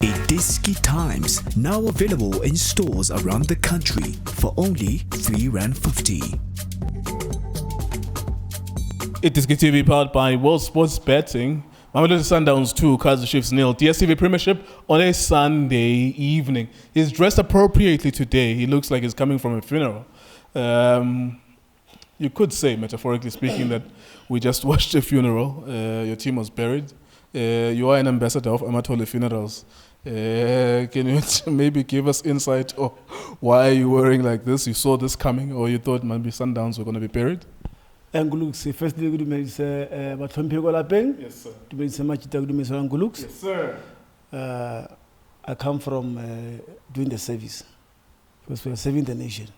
iDiski Times, now available in stores around the country for only R3.50. iDiskiTV powered by World Sports Betting. Mamelodi Sundowns 2, Kaizer Chiefs 0. DStv Premiership on a Sunday evening. He's dressed appropriately today. He looks like he's coming from a funeral. You could say, metaphorically speaking, that we just watched a funeral. Your team was buried. You are an ambassador of Amatole Funerals. Can you maybe give us insight or why are you wearing like this? You saw this coming, or you thought maybe Sundowns were going to be buried? Firstly, good morning, sir. Yes, sir. Yes, sir. I come from doing the service because we are serving the nation.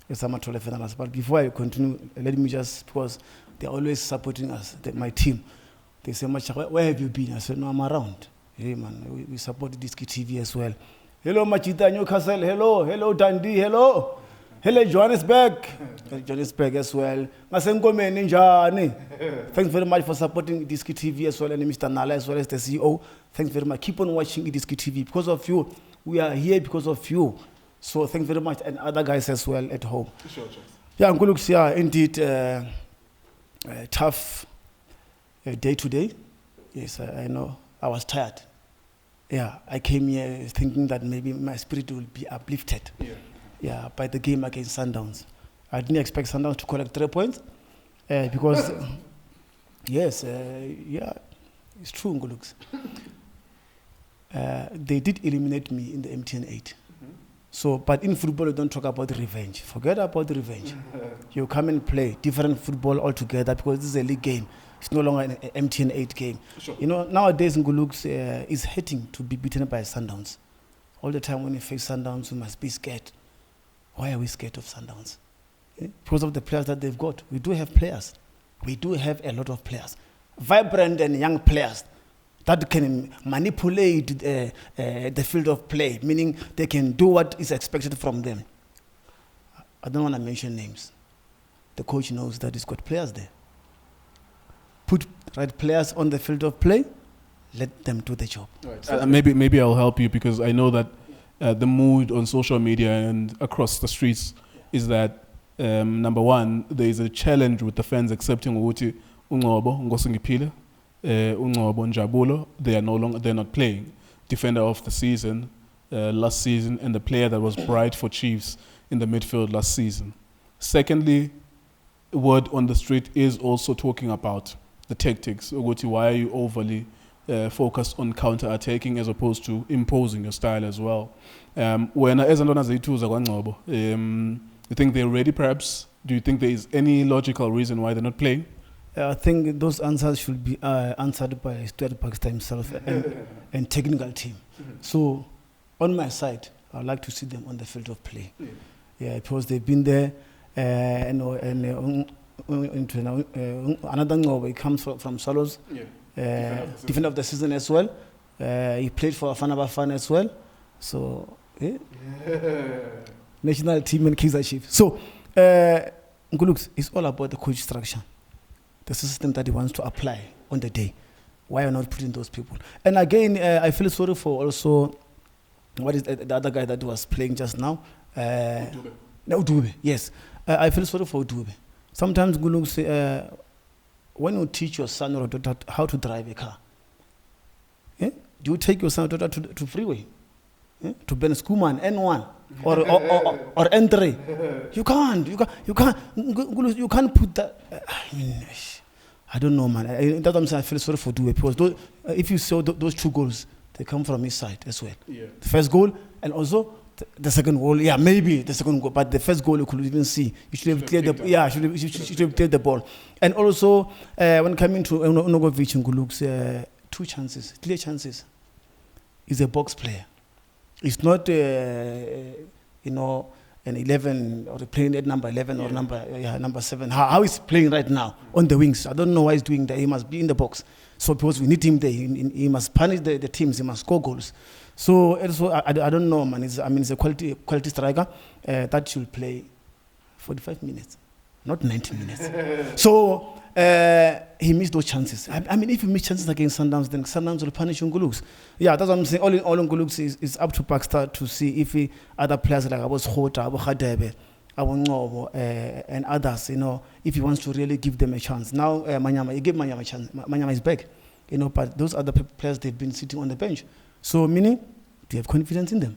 But before I continue, let me just, because they're always supporting us, my team. They say, Machaka, where have you been? I said, no, I'm around. Hey, man, we support iDiskiTV as well. Hello, Machita, Newcastle. Hello, Dundee. Hello, Johannesburg. Johannesburg as well. Thanks very much for supporting iDiskiTV as well, and Mr. Nala as well as the CEO. Thanks very much. Keep on watching iDiskiTV. Because of you, we are here because of you. So thanks very much, and other guys as well at home. Sure. Yeah, Nguluks, yeah, indeed, tough day today. Yes, I know. I was tired. Yeah, I came here thinking that maybe my spirit will be uplifted. Yeah, by the game against Sundowns. I didn't expect Sundowns to collect 3 points because, yes, yeah, it's true, Nguluks. They did eliminate me in the MTN 8. So, but in football, you don't talk about revenge. Forget about the revenge. You come and play different football altogether because this is a league game. It's no longer an MTN 8 game. Sure. You know, nowadays, Nguluks is hating to be beaten by Sundowns. All the time when you face Sundowns, you must be scared. Why are we scared of Sundowns? Because of the players that they've got. We do have players. We do have a lot of players. Vibrant and young players that can manipulate the field of play, meaning they can do what is expected from them. I don't want to mention names. The coach knows that he's got players there. Put right players on the field of play, let them do the job. Right. Maybe I'll help you because I know that the mood on social media and across the streets is that number one, there is a challenge with the fans accepting ukuthi Ngcobo, Ngcobo, Njabulo, they're not playing. Defender of the season last season, and the player that was bright for Chiefs in the midfield last season. Secondly, word on the street is also talking about the tactics. Why are you overly focused on counter-attacking as opposed to imposing your style as well? When you think they're ready perhaps? Do you think there is any logical reason why they're not playing? I think those answers should be answered by Stuart Baxter himself and technical team. So, on my side, I'd like to see them on the field of play. Yeah, because they've been there, another Ngcobo, he comes from Solos, defender of the season as well. He played for Bafana Bafana as well. So, national team and Kaizer Chiefs. So, Nguluks, it's all about the coach structure. The system that he wants to apply on the day. Why are not putting those people? And again, I feel sorry for also, what is the other guy that was playing just now? Udube, yes. I feel sorry for Udube. Sometimes, when you teach your son or daughter how to drive a car, do you take your son or daughter to freeway? To Ben Skuman, N1 or N3? You can't put that. I don't know, man. That's what I'm saying. I feel sorry for Due because if you saw those 2 goals, they come from his side as well. Yeah. The first goal and also the second goal. Yeah, maybe the second goal, but the first goal you could even see. You should have cleared the. Yeah, should have cleared the ball. And also when coming to Onogovic and Nguluks, 2 chances, clear chances. He's a box player. It's not, an 11 or playing at number 11 or number 7. How he's playing right now on the wings. I don't know why he's doing that. He must be in the box. So because we need him there, he must punish the teams. He must score goals. So also, I don't know, man. It's a quality striker that should play 45 minutes. not 90 minutes. So he missed those chances. I mean, if you miss chances against Sundowns, then Sundowns will punish Ngcobo. Yeah, that's what I'm saying. All Ngcobo is up to Baxter to see if other players like Sekgotha, Khadebe, Ngcobo, and others, if he wants to really give them a chance. Now, Manyama, he gave Manyama a chance. Manyama is back, but those other players, they've been sitting on the bench. So, meaning, do you have confidence in them?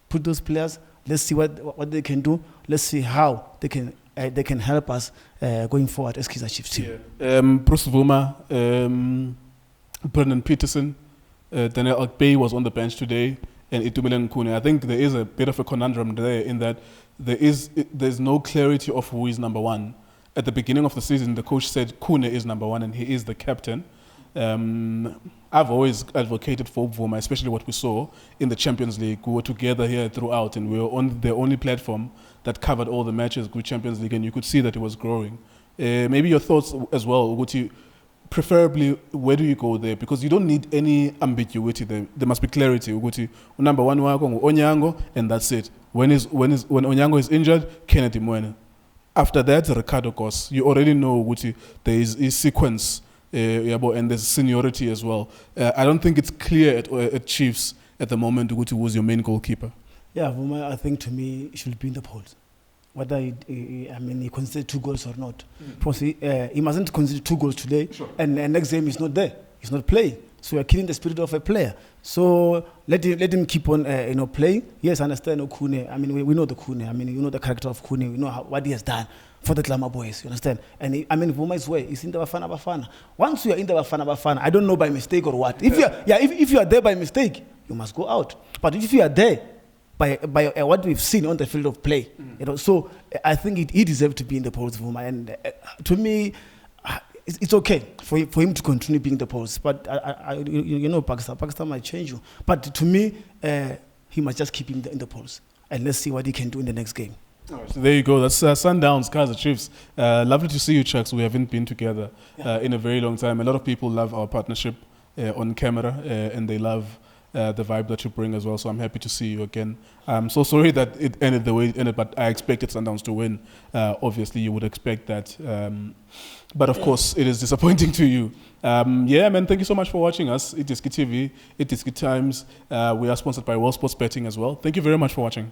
Put those players, let's see what they can do. Let's see how they can help us going forward as Kaizer Chiefs team. Yeah. Bruce Vuma, Brendan Peterson, Daniel Akbay was on the bench today, and Itumeleng Khune. I think there is a bit of a conundrum there in that there's no clarity of who is number one. At the beginning of the season, the coach said Khune is number one and he is the captain. I've always advocated for Vuma, especially what we saw in the Champions League. We were together here throughout, and we were on the only platform that covered all the matches with Champions League, and you could see that it was growing. Maybe your thoughts as well, Uguti, preferably where do you go there? Because you don't need any ambiguity there. There must be clarity. Uguti, number one wako Onyango, and that's it. When Onyango is injured, Kennedy Mwene. After that, Ricardo Kos. You already know, Uguti, there is a sequence. And there's seniority as well. I don't think it's clear at Chiefs at the moment who was your main goalkeeper. Yeah, Vuma, I think to me, he should be in the polls. Whether he considered 2 goals or not. Because he mustn't consider 2 goals today, sure. And next game he's not there. He's not playing. So we're killing the spirit of a player. So let him keep on playing. Yes, I understand Khune. I mean, we know the Khune. I mean, you know the character of Khune. We know what he has done for the Glamour boys, you understand? And Vuma is way. He's in the Bafana. Once you are in the Bafana, I don't know by mistake or what. If you are there by mistake, you must go out. But if you are there by what we've seen on the field of play, so I think he deserves to be in the polls, Vuma. And to me, it's okay for him to continue being the polls. But Baxter might change you. But to me, he must just keep him in the polls. And let's see what he can do in the next game. All right, so there you go. That's Sundowns, Kaizer Chiefs. Lovely to see you, Chucks. We haven't been together in a very long time. A lot of people love our partnership on camera, and they love the vibe that you bring as well. So I'm happy to see you again. I'm so sorry that it ended the way it ended, but I expected Sundowns to win. Obviously, you would expect that. But of course, it is disappointing to you. Yeah, man, thank you so much for watching us. iDiskiTV, iDiski Times. We are sponsored by World Sports Betting as well. Thank you very much for watching.